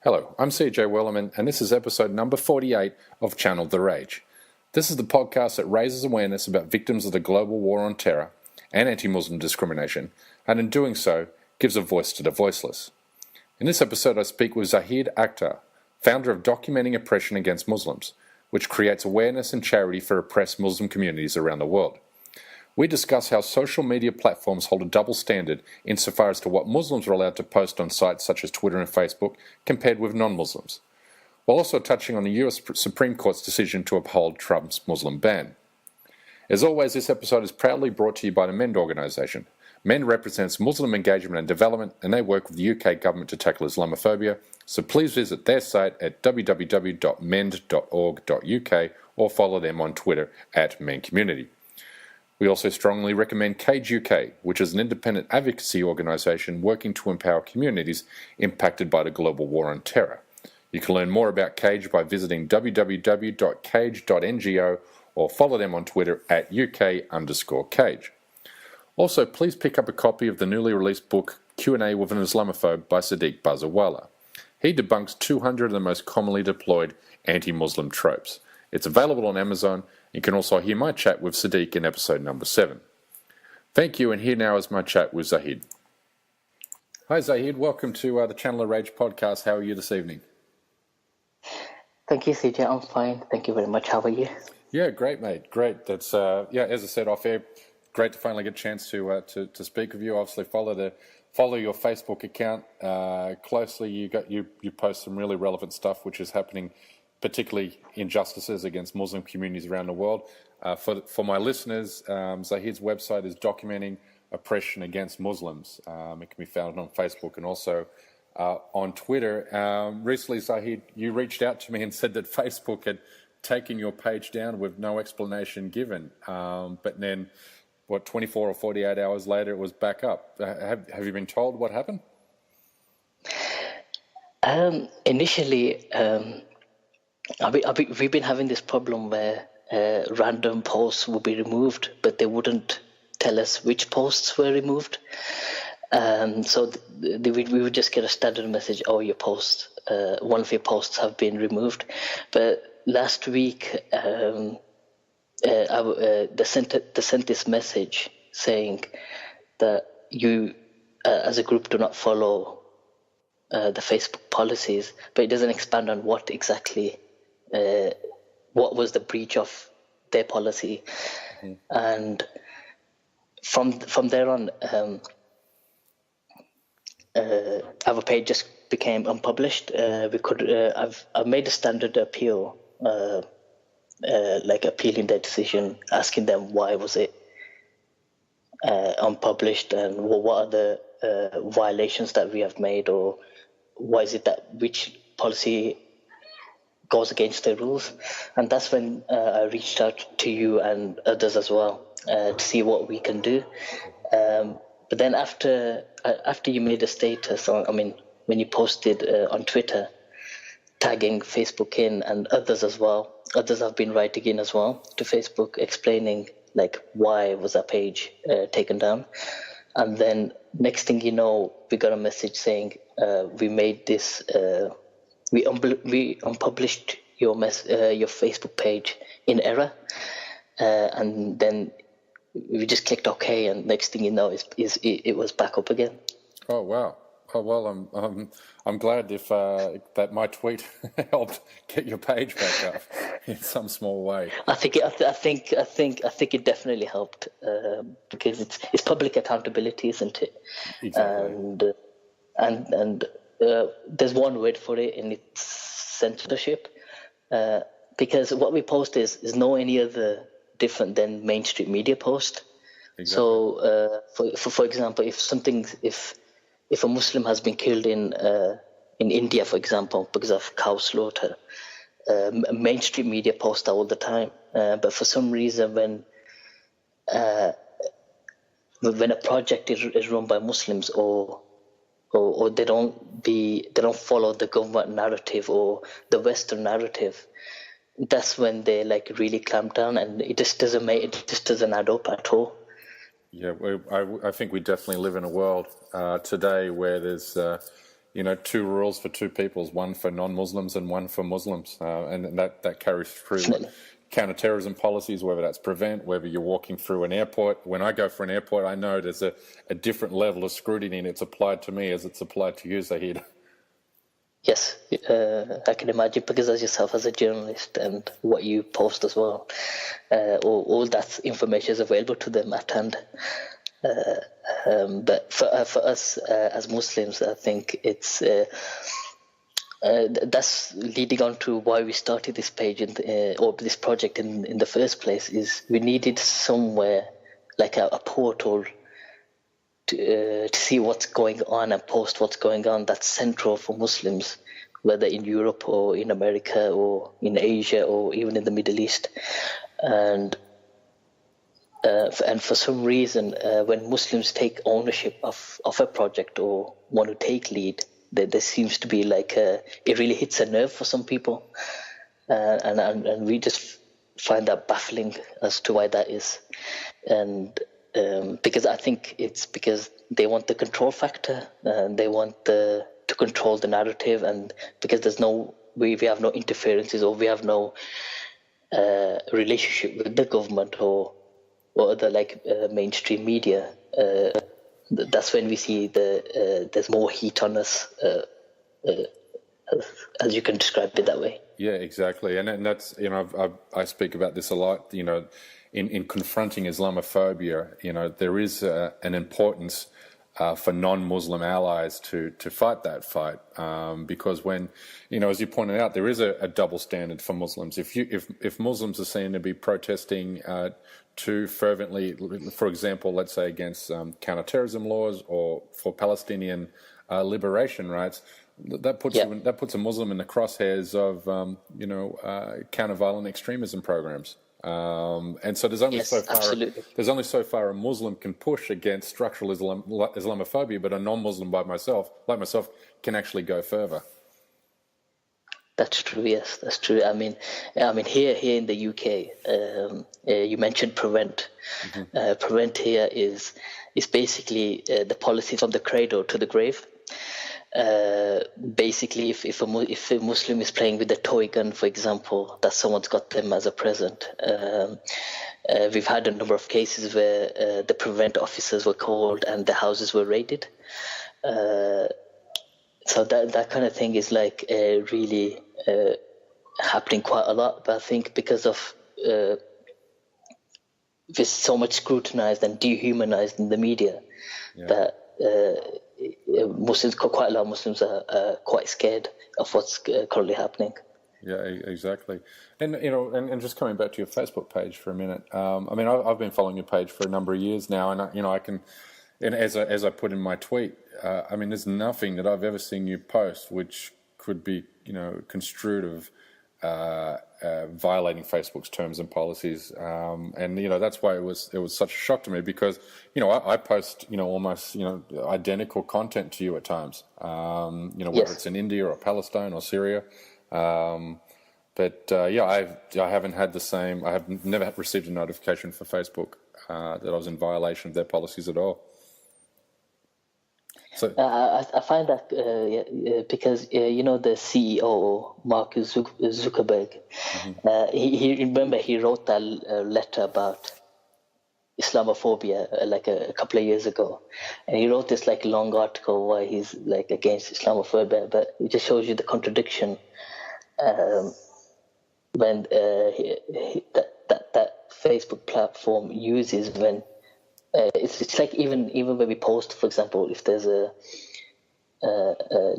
Hello, I'm CJ Werleman, and this is episode number 48 of Channel the Rage. This is the podcast that raises awareness about victims of the global war on terror and anti-Muslim discrimination, and in doing so, gives a voice to the voiceless. In this episode, I speak with Zahid Akhtar, founder of Documenting Oppression Against Muslims, which creates awareness and charity for oppressed Muslim communities around the world. We discuss how social media platforms hold a double standard insofar as to what Muslims are allowed to post on sites such as Twitter and Facebook compared with non-Muslims, while also touching on the US Supreme Court's decision to uphold Trump's Muslim ban. As always, this episode is proudly brought to you by the MEND organisation. MEND represents Muslim engagement and development, and they work with the UK government to tackle Islamophobia, so please visit their site at www.mend.org.uk or follow them on Twitter at MENDCommunity. We also strongly recommend Cage UK, which is an independent advocacy organisation working to empower communities impacted by the global war on terror. You can learn more about Cage by visiting www.cage.ngo or follow them on Twitter at UK_Cage. Also, please pick up a copy of the newly released book Q&A with an Islamophobe by Sadiq Bazawala. He debunks 200 of the most commonly deployed anti-Muslim tropes. It's available on Amazon. You can also hear my chat with Sadiq in episode number 7. Thank you, and here now is my chat with Zahid. Hi Zahid, welcome to the Channel of Rage podcast. How are you this evening? Thank you, CJ. I'm fine. Thank you very much. How are you? Yeah, great, mate. Great. That's as I said off air, great to finally get a chance to speak with you. Obviously, follow your Facebook account closely. You post some really relevant stuff, which is happening, particularly injustices against Muslim communities around the world. For my listeners, Zahid's website is Documenting Oppression Against Muslims. It can be found on Facebook and also on Twitter. Recently, Zahid, you reached out to me and said that Facebook had taken your page down with no explanation given. But then, 24 or 48 hours later, it was back up. Have you been told what happened? Initially, we've been having this problem where random posts will be removed, but they wouldn't tell us which posts were removed. So we would just get a standard message, oh, one of your posts have been removed. But last week, they sent this message saying that you, as a group, do not follow the Facebook policies, but it doesn't expand on what exactly what was the breach of their policy. Mm-hmm. And from there on, our page just became unpublished. I've made a standard appeal, like appealing their decision, asking them why was it unpublished and what are the violations that we have made, or why is it that which policy goes against the rules. And that's when I reached out to you and others as well to see what we can do. But then after you made a status, when you posted on Twitter, tagging Facebook in and others as well, others have been writing in as well to Facebook explaining like why was that page taken down. And then next thing you know, we got a message saying we made this. We unpublished your Facebook page in error, and then we just clicked OK, and next thing you know, it was back up again. Oh wow! Oh well, I'm glad if that my tweet helped get your page back up in some small way. I think it definitely helped because it's public accountability, isn't it? Exactly. And there's one word for it, and it's censorship. Because what we post is no any other different than mainstream media post. Exactly. So, for example, if a Muslim has been killed in India, for example, because of cow slaughter, mainstream media post that all the time. But for some reason, when a project is run by Muslims or they don't follow the government narrative or the Western narrative, that's when they like really clamp down, and it just doesn't add up at all. Yeah, I think we definitely live in a world today where there's two rules for two peoples, one for non-Muslims and one for Muslims, and that carries through counter-terrorism policies, whether that's prevent, whether you're walking through an airport. When I go for an airport, I know there's a different level of scrutiny, and it's applied to me as it's applied to you, Zahid. Yes, I can imagine, because as yourself as a journalist and what you post as well, all that information is available to them at hand. But for us as Muslims, I think it's that's leading on to why we started this page or this project in the first place. Is we needed somewhere like a portal to see what's going on and post what's going on that's central for Muslims, whether in Europe or in America or in Asia or even in the Middle East. And for some reason, when Muslims take ownership of a project or want to take lead, there seems to be like it really hits a nerve for some people, and we just find that baffling as to why that is. And because I think it's because they want the control factor, and they want to control the narrative, and because we have no interferences, or we have no relationship with the government or other mainstream media. That's when we see there's more heat on us, as you can describe it that way. Yeah, exactly, and that's I speak about this a lot. In confronting Islamophobia, there is an importance for non-Muslim allies to fight that fight, because when as you pointed out, there is a double standard for Muslims. If Muslims are seen to be protesting too fervently, for example, let's say against counter-terrorism laws or for Palestinian liberation rights, that puts a Muslim in the crosshairs of counter-violent extremism programs. And so there's only so far a Muslim can push against structural Islamophobia, but a non-Muslim like myself can actually go further. That's true. Yes, that's true. I mean, here in the UK, you mentioned prevent. Mm-hmm. Prevent here is basically the policy from the cradle to the grave. Basically, if a Muslim is playing with a toy gun, for example, that someone's got them as a present. We've had a number of cases where the prevent officers were called and the houses were raided. So that kind of thing is really happening quite a lot. But I think because of it's so much scrutinized and dehumanized in the media, that quite a lot of Muslims are quite scared of what's currently happening. Yeah, exactly. And and just coming back to your Facebook page for a minute. I've been following your page for a number of years now, and I can, and as I put in my tweet, there's nothing that I've ever seen you post which could be construed of violating Facebook's terms and policies, and that's why it was such a shock to me, because I post almost identical content to you at times, whether it's in India or Palestine or Syria, but I haven't had the same. I have never received a notification for Facebook that I was in violation of their policies at all. So I find that because the CEO Mark Zuckerberg, mm-hmm. He wrote that letter about Islamophobia a couple of years ago, and he wrote this long article why he's against Islamophobia, but it just shows you the contradiction when that Facebook platform uses when. It's like even when we post, for example, if there's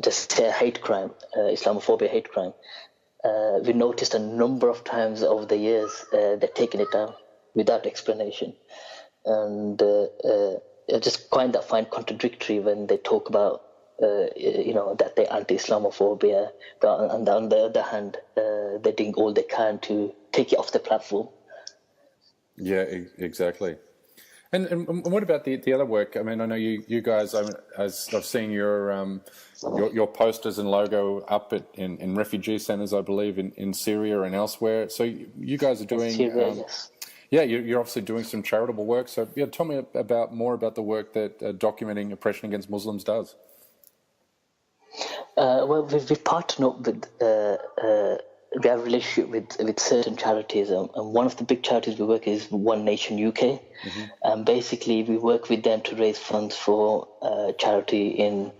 just a hate crime, Islamophobia hate crime, we noticed a number of times over the years they're taking it down without explanation, and I just find contradictory when they talk about that they're anti-Islamophobia, and on the other hand they're doing all they can to take it off the platform. Yeah, exactly. And what about the other work? I know you guys. As I've seen your posters and logo up in refugee centres, I believe in Syria and elsewhere. So you guys are doing. Syria, yes. Yeah, you're obviously doing some charitable work. So tell me more about the work that documenting oppression against Muslims does. Well, we partner up with, we have a relationship with certain charities, and one of the big charities we work is One Nation UK. And basically, we work with them to raise funds for charity in,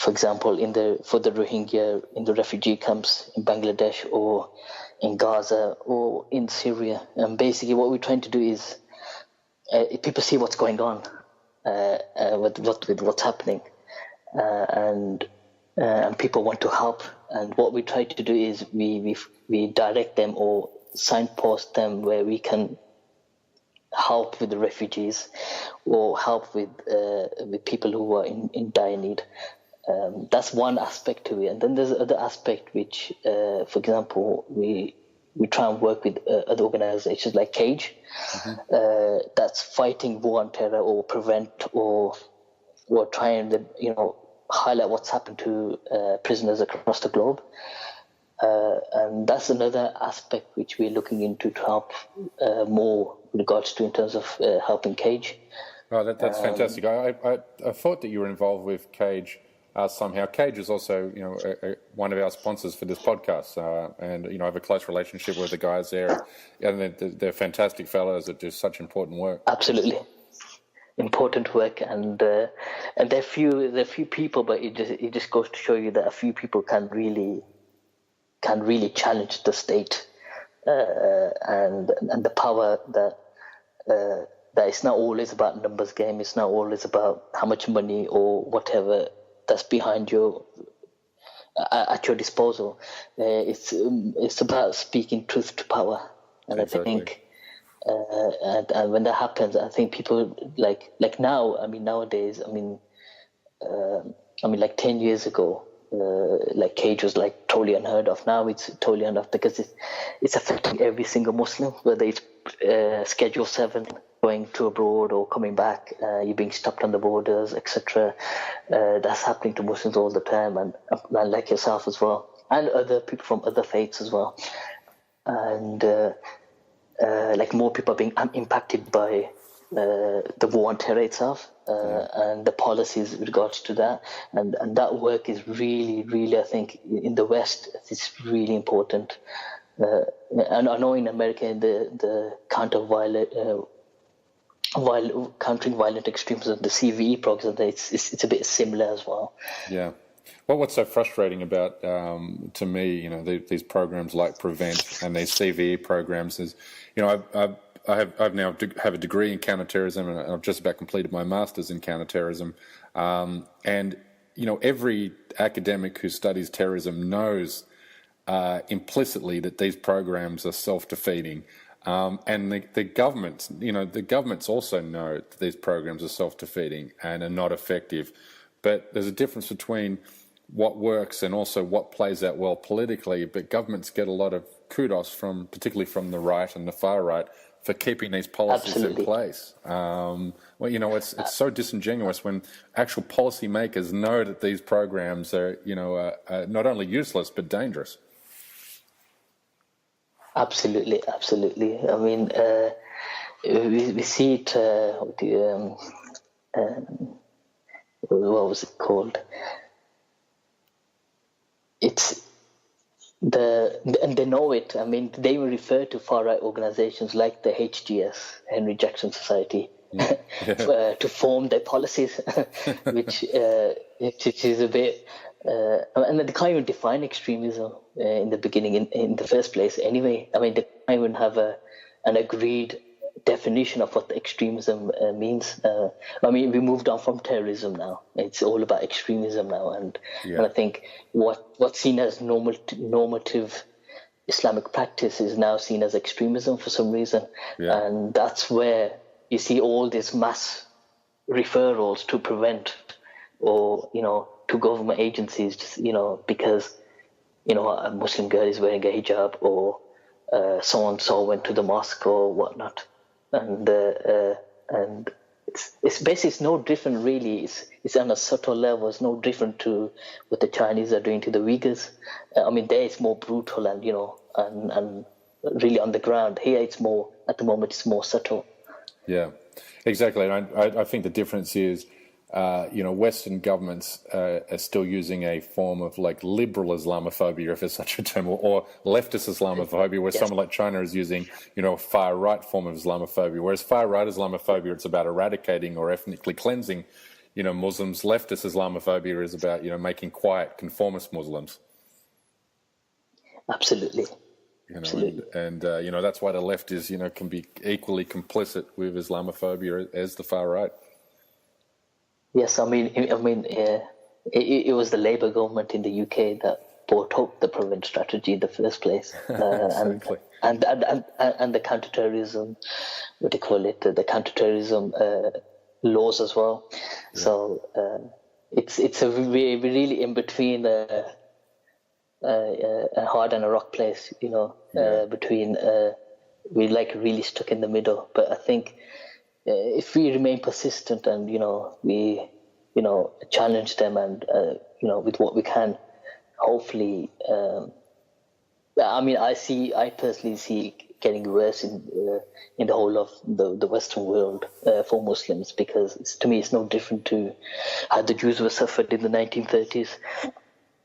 for example, for the Rohingya in the refugee camps in Bangladesh or in Gaza or in Syria. And basically, what we're trying to do is, if people see what's going on with what's happening, and people want to help. And what we try to do is we direct them or signpost them where we can help with the refugees or help with people who are in dire need. That's one aspect to it. And then there's another aspect which, for example, we try and work with other organizations like CAGE, that's fighting war on terror or prevent or trying to, highlight what's happened to prisoners across the globe. And that's another aspect which we're looking into to help more with regards to in terms of helping CAGE. Oh, that's fantastic. I thought that you were involved with CAGE somehow. CAGE is also, one of our sponsors for this podcast, and I have a close relationship with the guys there, and they're fantastic fellows that do such important work. Absolutely. Important work, and there are few people, but it just goes to show you that a few people can really challenge the state, and the power that it's not always about numbers game. It's not always about how much money or whatever that's behind your at your disposal. It's about speaking truth to power, and exactly. I think. And when that happens, I think people like now. I mean, nowadays, like 10 years ago, like CAGE was like totally unheard of. Now it's totally unheard of because it's affecting every single Muslim, whether it's Schedule 7, going to abroad or coming back, you're being stopped on the borders, etc. That's happening to Muslims all the time, and like yourself as well, and other people from other faiths as well, and. Like more people are being impacted by the war on terror itself, and the policies with regards to that, and that work is really, I think, in the West, it's really important. And I know in America, the countering violent extremism, the CVE program, it's a bit similar as well. Yeah. Well, what's so frustrating about, to me, these programs like Prevent and these CVE programs is, I've now have a degree in counterterrorism, and I've just about completed my master's in counterterrorism. And every academic who studies terrorism knows implicitly that these programs are self-defeating. And the governments also know that these programs are self-defeating and are not effective. But there's a difference between what works and also what plays out well politically. But governments get a lot of kudos particularly from the right and the far right, for keeping these policies in place. It's so disingenuous when actual policymakers know that these programs are, not only useless but dangerous. Absolutely. I mean, we see it. What was it called? And they know it. I mean, they will refer to far-right organizations like the HGS, Henry Jackson Society, to form their policies, which is a bit... and they can't even define extremism in the beginning, in the first place anyway. I mean, they can't even have an agreed definition of what the extremism means. We moved on from terrorism now. It's all about extremism now, and I think what's seen as normative Islamic practice is now seen as extremism for some reason, and that's where you see all these mass referrals to Prevent or to government agencies, just, because a Muslim girl is wearing a hijab or so and so went to the mosque or whatnot. And it's basically, it's no different really. It's on a subtle level. It's no different to what the Chinese are doing to the Uyghurs. There it's more brutal and and really on the ground. Here it's more, at the moment, it's more subtle. Yeah, exactly. And I think the difference is Western governments are still using a form of like liberal Islamophobia, if there's such a term, or leftist Islamophobia, where someone like China is using, a far right form of Islamophobia. Whereas far right Islamophobia, it's about eradicating or ethnically cleansing, Muslims. Leftist Islamophobia is about, making quiet conformist Muslims. Absolutely. Absolutely. And that's why the left is, can be equally complicit with Islamophobia as the far right. Yes, it was the Labour government in the UK that brought up the prevent strategy in the first place, Exactly. and the counterterrorism, what do you call it? The counterterrorism laws as well. Yeah. So it's a really in between a hard and a rock place, between we're like really stuck in the middle. But I think if we remain persistent and we challenge them and with what we can, hopefully, I personally see it getting worse in the whole of the Western world for Muslims, because to me it's no different to how the Jews were suffered in the 1930s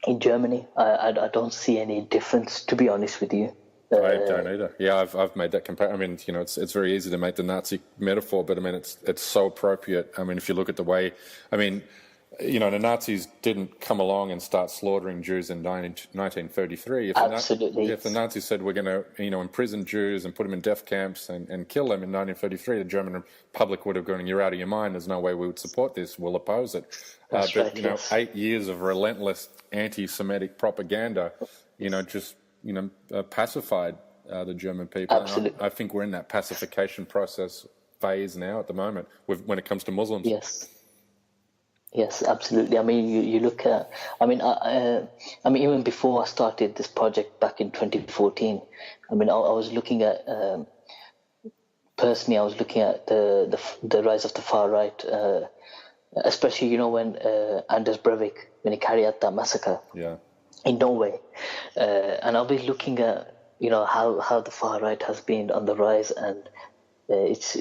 in Germany. I don't see any difference, to be honest with you. I don't either. Yeah, I've made that comparison. It's very easy to make the Nazi metaphor, but it's so appropriate. If you look at the way, the Nazis didn't come along and start slaughtering Jews in 1933. Absolutely. If the Nazis said we're going to, imprison Jews and put them in death camps and kill them in 1933, the German public would have gone, "You're out of your mind. There's no way we would support this. We'll oppose it." That's right, yes. 8 years of relentless anti-Semitic propaganda, pacified the German people. Absolutely. I think we're in that pacification process phase now at the moment when it comes to Muslims. Yes, absolutely. You look at, even before I started this project back in 2014, I was looking at, personally, I was looking at the rise of the far right, especially, when Anders Breivik, when he carried out that massacre. Yeah. In Norway, and I'll be looking at how the far right has been on the rise, and it's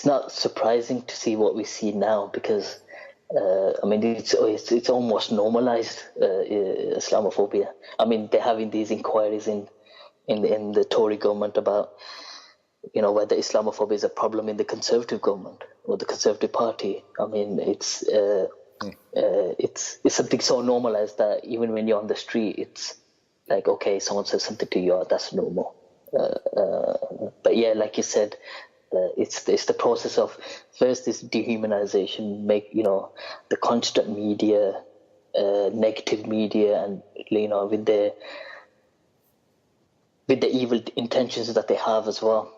not surprising to see what we see now, because it's almost normalized Islamophobia. They're having these inquiries in the Tory government about whether Islamophobia is a problem in the Conservative government or the Conservative Party. It's something so normalized that even when you're on the street, it's like, okay, someone says something to you, that's normal. But yeah, like you said, it's the process of first this dehumanization, the constant media, negative media, and with the evil intentions that they have as well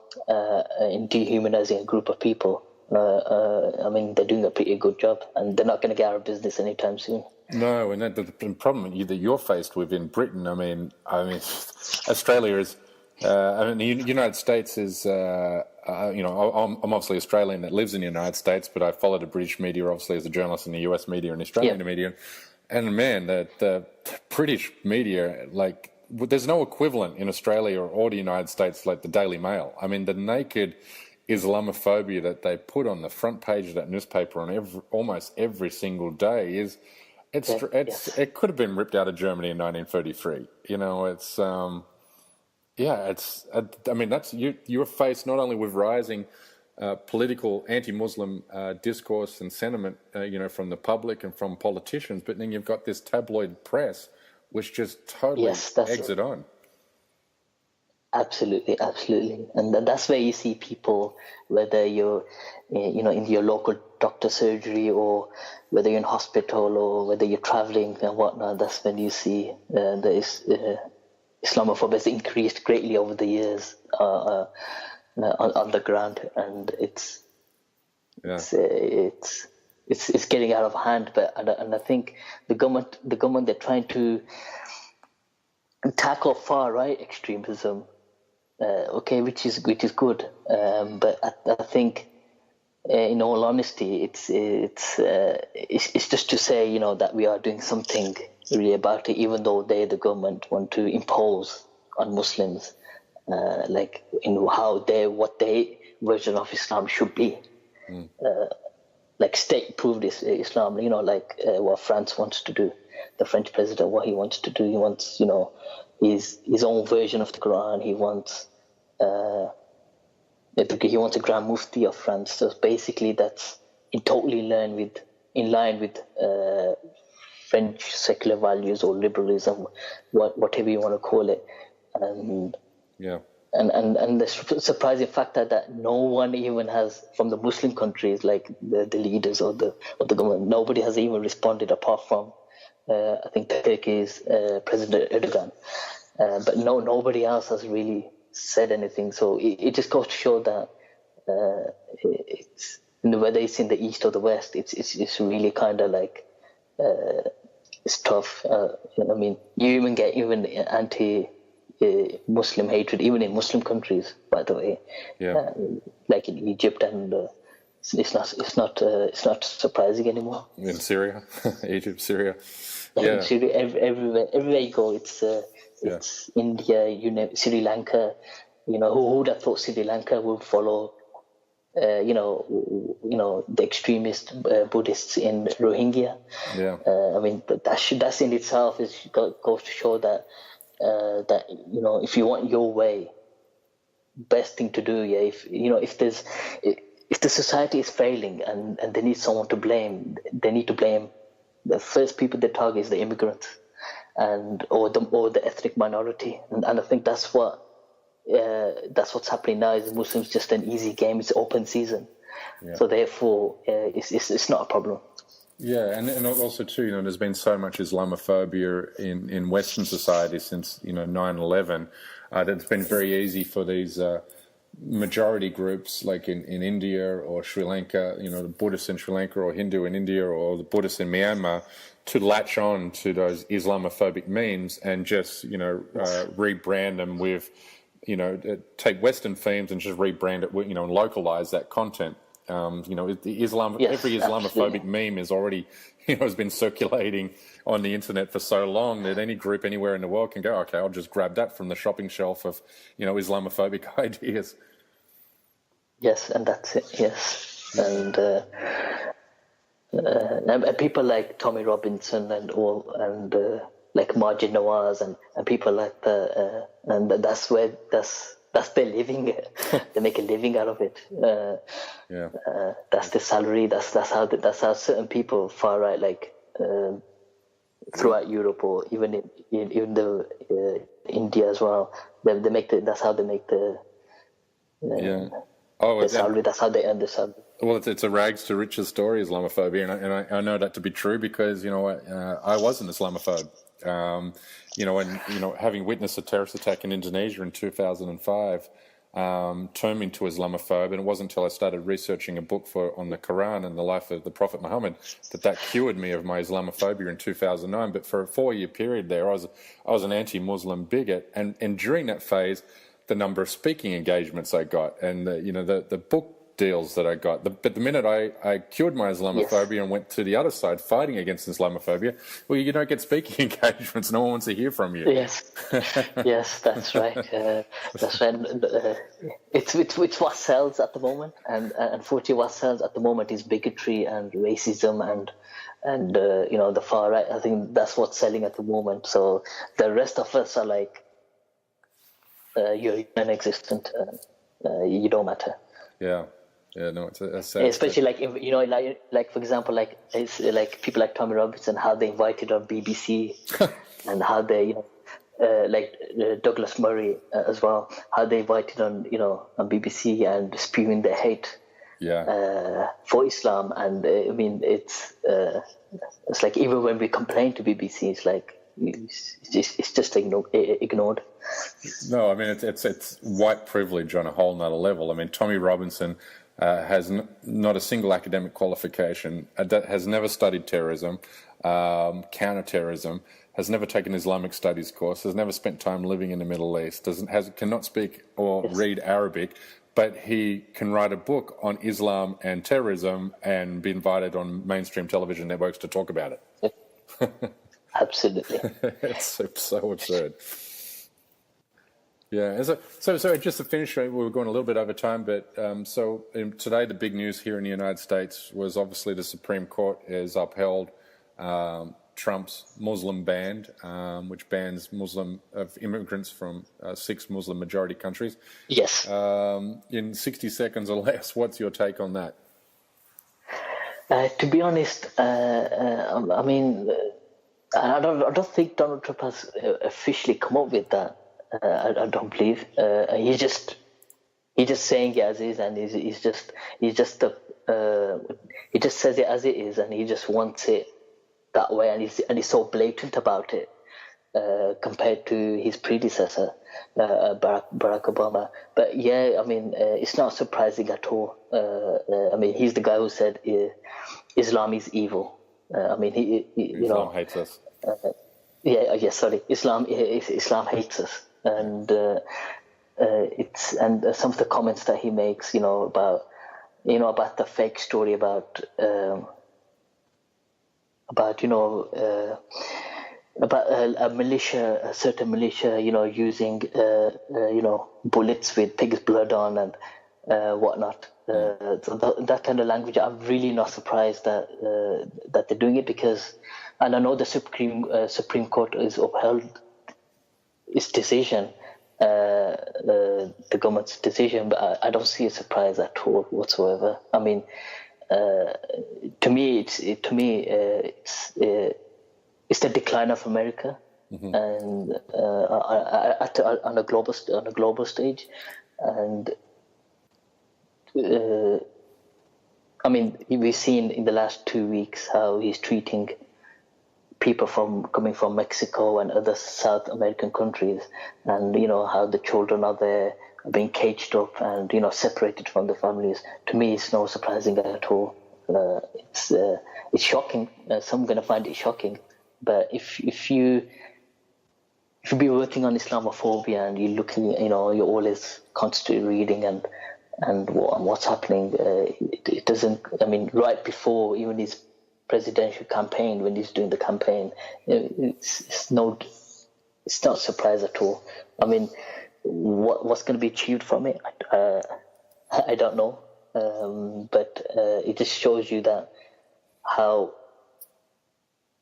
in dehumanizing a group of people. They're doing a pretty good job, and they're not going to get out of business anytime soon. No, and the problem that you're faced with in Britain, Australia is, the United States is, I'm obviously Australian that lives in the United States, but I follow the British media, obviously, as a journalist in the US media and Australian media. And man, the British media, there's no equivalent in Australia or the United States like the Daily Mail. The naked Islamophobia that they put on the front page of that newspaper on almost every single day it could have been ripped out of Germany in 1933. That's you're faced not only with rising political anti-Muslim discourse and sentiment, from the public and from politicians, but then you've got this tabloid press which just totally eggs it on. Absolutely, and that's where you see people, whether you're, in your local doctor surgery, or whether you're in hospital, or whether you're traveling and whatnot. That's when you see Islamophobia has increased greatly over the years on the ground, and it's getting out of hand. And I think the government they're trying to tackle far right extremism. Which is good, but I think, in all honesty, it's just to say, that we are doing something really about it, even though the government want to impose on Muslims, what their version of Islam should be. like state-approved Islam, like what France wants to do. The French president, what he wants to do, he wants, his own version of the Quran. He wants a Grand Mufti of France. So basically, that's in line with French secular values or liberalism, whatever you want to call it. And yeah. And the surprising fact that no one even has, from the Muslim countries, like the leaders or the government, nobody has even responded apart from I think Turkey's President Erdogan. But nobody else has really said anything. So it just goes to show that it's, whether it's in the East or the West, it's really kind of like it's tough. I mean, you even get anti-Muslim hatred even in Muslim countries, by the way. Yeah. Like in Egypt, and it's not surprising anymore. In Syria, Egypt, Syria. Yeah. In Syria, everywhere you go, it's India, Sri Lanka. Who would have thought Sri Lanka would follow? The extremist Buddhists in Rohingya. Yeah. I mean, that's in itself goes to show that if you want your way, best thing to do, if the society is failing and they need someone to blame, they need to blame the first people they target is the immigrants or the ethnic minority, and I think that's what's happening now. Is Muslims just an easy game? It's open season, so therefore it's not a problem. Yeah, and also too, there's been so much Islamophobia in Western society since 9/11 that it's been very easy for these majority groups like in India or Sri Lanka, the Buddhists in Sri Lanka or Hindu in India or the Buddhists in Myanmar to latch on to those Islamophobic memes and just rebrand them with take Western themes and just rebrand it, and localize that content. Every Islamophobic meme is already, has been circulating on the internet for so long that any group anywhere in the world can go, okay, I'll just grab that from the shopping shelf of, Islamophobic ideas. Yes, and that's it. Yes, and people like Tommy Robinson and like Margin Nawaz and people like that, and that's their living. They make a living out of it. That's the salary. That's how certain people far right, like throughout Europe or even in the India as well. They make that's how they make the salary. That's how they earn the salary. Well, it's a rags to riches story, Islamophobia, and I know that to be true because I was an Islamophobe. Having witnessed a terrorist attack in Indonesia in 2005, turned me into Islamophobe, and it wasn't until I started researching a book on the Quran and the life of the Prophet Muhammad that cured me of my Islamophobia in 2009. But for a 4-year period there, I was an anti-Muslim bigot, and during that phase, the number of speaking engagements I got, and the book deals that I got. But the minute I cured my Islamophobia and went to the other side fighting against Islamophobia, well, you don't get speaking engagements. No one wants to hear from you. Yes, yes, that's right. That's right. It's what sells at the moment, and unfortunately, what sells at the moment is bigotry and racism and the far right. I think that's what's selling at the moment. So the rest of us are like you're non-existent. You don't matter. Yeah. Yeah, no, it's a sad especially like like for example, like it's like people like Tommy Robinson, how they invited on BBC, and how they like Douglas Murray as well, how they invited on on BBC and spewing their hate for Islam, and I mean it's like even when we complain to BBC, it's like it's just ignored. No, I mean it's white privilege on a whole nother level. I mean Tommy Robinson has not a single academic qualification, has never studied terrorism, counter-terrorism, has never taken Islamic studies course, has never spent time living in the Middle East, cannot speak or read Arabic, but he can write a book on Islam and terrorism and be invited on mainstream television networks to talk about it. Absolutely. It's so absurd. Yeah. So just to finish, we were going a little bit over time, but today the big news here in the United States was obviously the Supreme Court has upheld Trump's Muslim ban, which bans immigrants from 6 Muslim majority countries. Yes. In 60 seconds or less, what's your take on that? To be honest, I mean, I don't think Donald Trump has officially come up with that. I don't believe he's just saying it as is, and he just says it as it is, and he just wants it that way, and he's so blatant about it compared to his predecessor, Barack Obama. But yeah, I mean, it's not surprising at all. I mean, he's the guy who said Islam is evil. I mean, Islam hates us. Islam hates us, and some of the comments that he makes, about the fake story about a certain militia, using bullets with pig's blood on and whatnot. So that kind of language, I'm really not surprised that they're doing it, because, and I know the Supreme Court has upheld its decision, the government's decision, but I don't see a surprise at all whatsoever. I mean, to me, it's the decline of America, and on a global stage, and I mean, we've seen in the last 2 weeks how he's treating people coming from Mexico and other South American countries, and how the children are there, being caged up and separated from the families. To me, it's no surprising at all. It's shocking. Some are going to find it shocking, but if you be working on Islamophobia and you're looking, you're always constantly reading and what's happening, it doesn't. I mean, right before even his presidential campaign, when he's doing the campaign, it's not a surprise at all. I mean, what's going to be achieved from it, I don't know, but it just shows you that how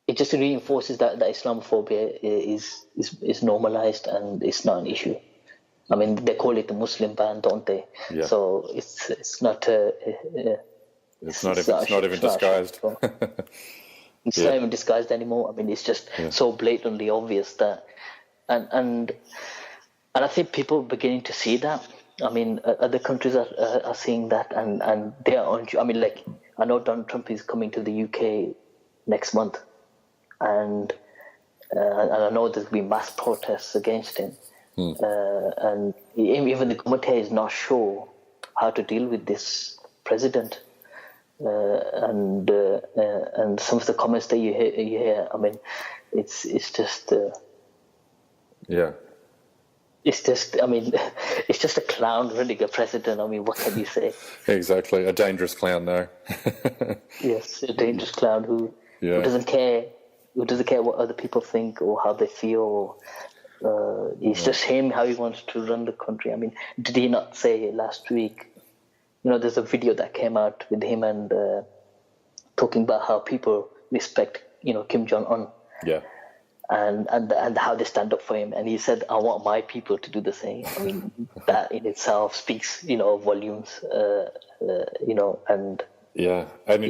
it just reinforces that Islamophobia is normalized and it's not an issue. I mean, they call it the Muslim ban, don't they? Yeah. So it's not it's not even disguised. It's not even disguised anymore. I mean, it's just so blatantly obvious that, and I think people are beginning to see that. I mean, other countries are seeing that, and they are on. I mean, like, I know Donald Trump is coming to the UK next month, and I know there's been mass protests against him, and even the government here is not sure how to deal with this president. And some of the comments that you hear, I mean, it's just it's just, I mean, it's just a clown running a president. I mean, what can you say? Exactly, a dangerous clown, though. Yes, a dangerous clown who doesn't care what other people think or how they feel. It's just him, how he wants to run the country. I mean, did he not say last week? There's a video that came out with him and talking about how people respect, Kim Jong-un. Yeah. And how they stand up for him. And he said, I want my people to do the same. I mean, that in itself speaks, volumes, and... Yeah, and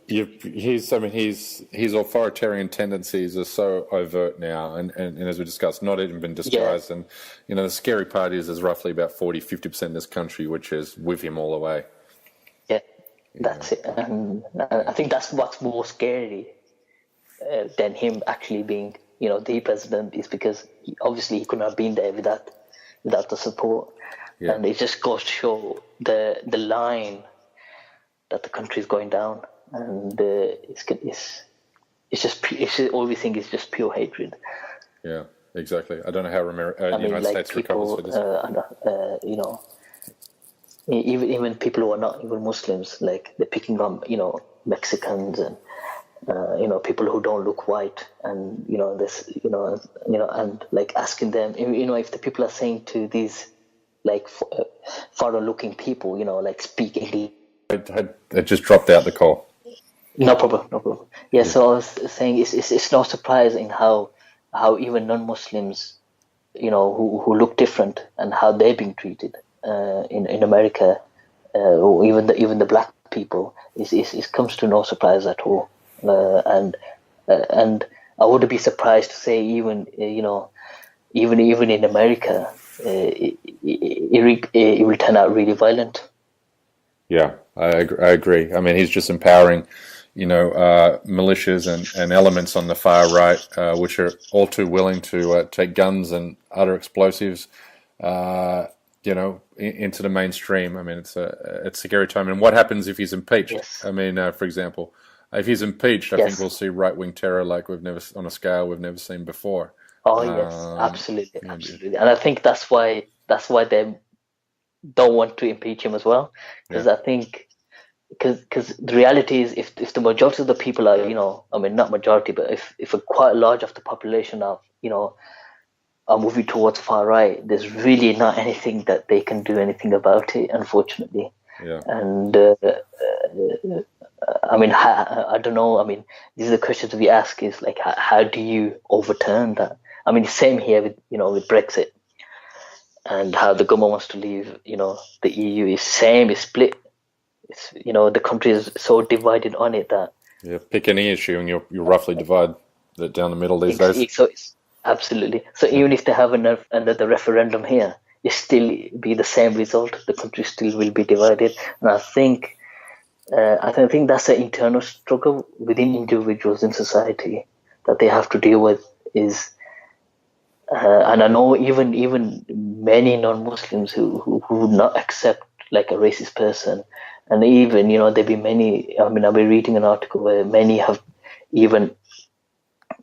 his authoritarian tendencies are so overt now, and as we discussed, not even been disguised. Yeah. And the scary part is there's roughly about 40-50% of this country which is with him all the way. Yeah, that's it. And I think that's what's more scary than him actually being, the president, is because obviously he couldn't have been there without the support. Yeah. And it just goes to show the line that the country is going down, and it's all we think is just pure hatred. Yeah, exactly. I don't know how the United States recovers for this. Even people who are not even Muslims, like they're picking on Mexicans people who don't look white, and this, and like asking them, if the people are saying to these like foreign-looking people, like speak English. It just dropped out the call. No problem, no problem. Yeah, so I was saying it's no surprise in how even non-Muslims, who look different, and how they're being treated in America, or even the black people. It comes to no surprise at all, and I wouldn't be surprised to say even even in America, it will turn out really violent. Yeah, I agree. I mean, he's just empowering, militias and elements on the far right, which are all too willing to take guns and other explosives, into the mainstream. I mean, it's a scary time. And what happens if he's impeached? Yes. I mean, for example, if he's impeached, I think we'll see right-wing terror like on a scale we've never seen before. Oh yes, absolutely. And I think that's why they don't want to impeach him as well, because I think because the reality is, if the majority of the people are, I mean, not majority, but if a quite large of the population are moving towards far right, there's really not anything that they can do anything about it, unfortunately. Yeah. And I mean, I don't know. I mean, these are the questions we ask: is like, how do you overturn that? I mean, same here with with Brexit, and how the government wants to leave. The EU is split. It's the country is so divided on it that Pick any issue and you roughly divide that down the middle these days. So it's absolutely. So even if they have another referendum here, it still be the same result. The country still will be divided, and I think that's an internal struggle within individuals in society that they have to deal with. And I know even many non-Muslims who would not accept like a racist person, and even there be many. I mean, I've been reading an article where many have even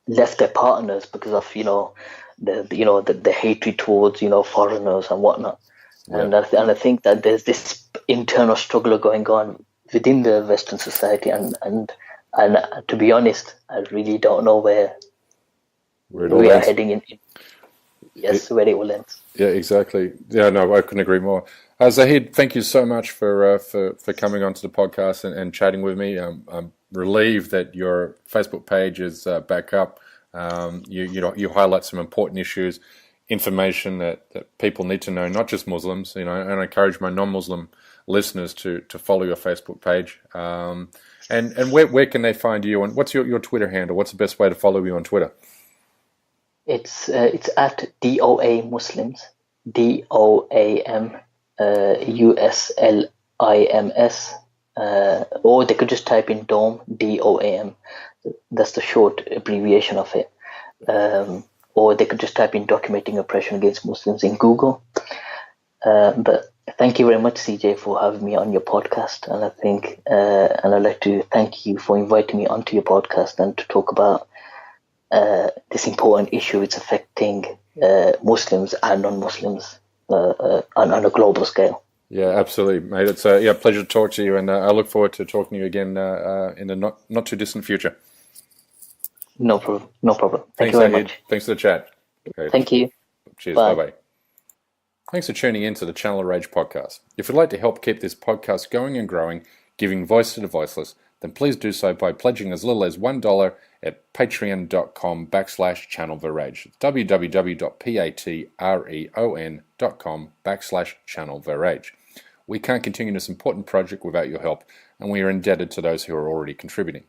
left their partners because of the hatred towards foreigners and whatnot. Yeah. And I think that there's this internal struggle going on within the Western society, and to be honest, I really don't know where we are heading in. Yes, where it will end. Yeah, exactly. Yeah, no, I couldn't agree more. Zahid, thank you so much for coming onto the podcast and chatting with me. I'm relieved that your Facebook page is back up. You highlight some important issues, information that people need to know, not just Muslims. And I encourage my non-Muslim listeners to follow your Facebook page. And where can they find you? And what's your Twitter handle? What's the best way to follow you on Twitter? It's at DOA Muslims, DOAM USLIMS, or they could just type in DOAM, DOAM. That's the short abbreviation of it. Or they could just type in documenting oppression against Muslims in Google. But thank you very much, CJ, for having me on your podcast. And I think, and I'd like to thank you for inviting me onto your podcast and to talk about this important issue. It's affecting Muslims and non-Muslims on a global scale. Yeah, absolutely, mate. It's a pleasure to talk to you, and I look forward to talking to you again in the not too distant future. No problem. Thank you very much. Thanks for the chat. Okay. Thank you. Cheers. Bye-bye. Thanks for tuning in to the Channel of Rage podcast. If you'd like to help keep this podcast going and growing, giving voice to the voiceless, then please do so by pledging as little as $1 at patreon.com/Channel of Rage. www.patreon.com/Channel of Rage. We can't continue this important project without your help, and we are indebted to those who are already contributing.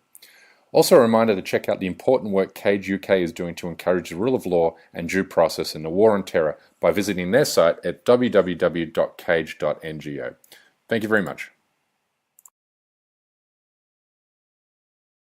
Also a reminder to check out the important work Cage UK is doing to encourage the rule of law and due process in the war on terror by visiting their site at www.cage.ngo. Thank you very much.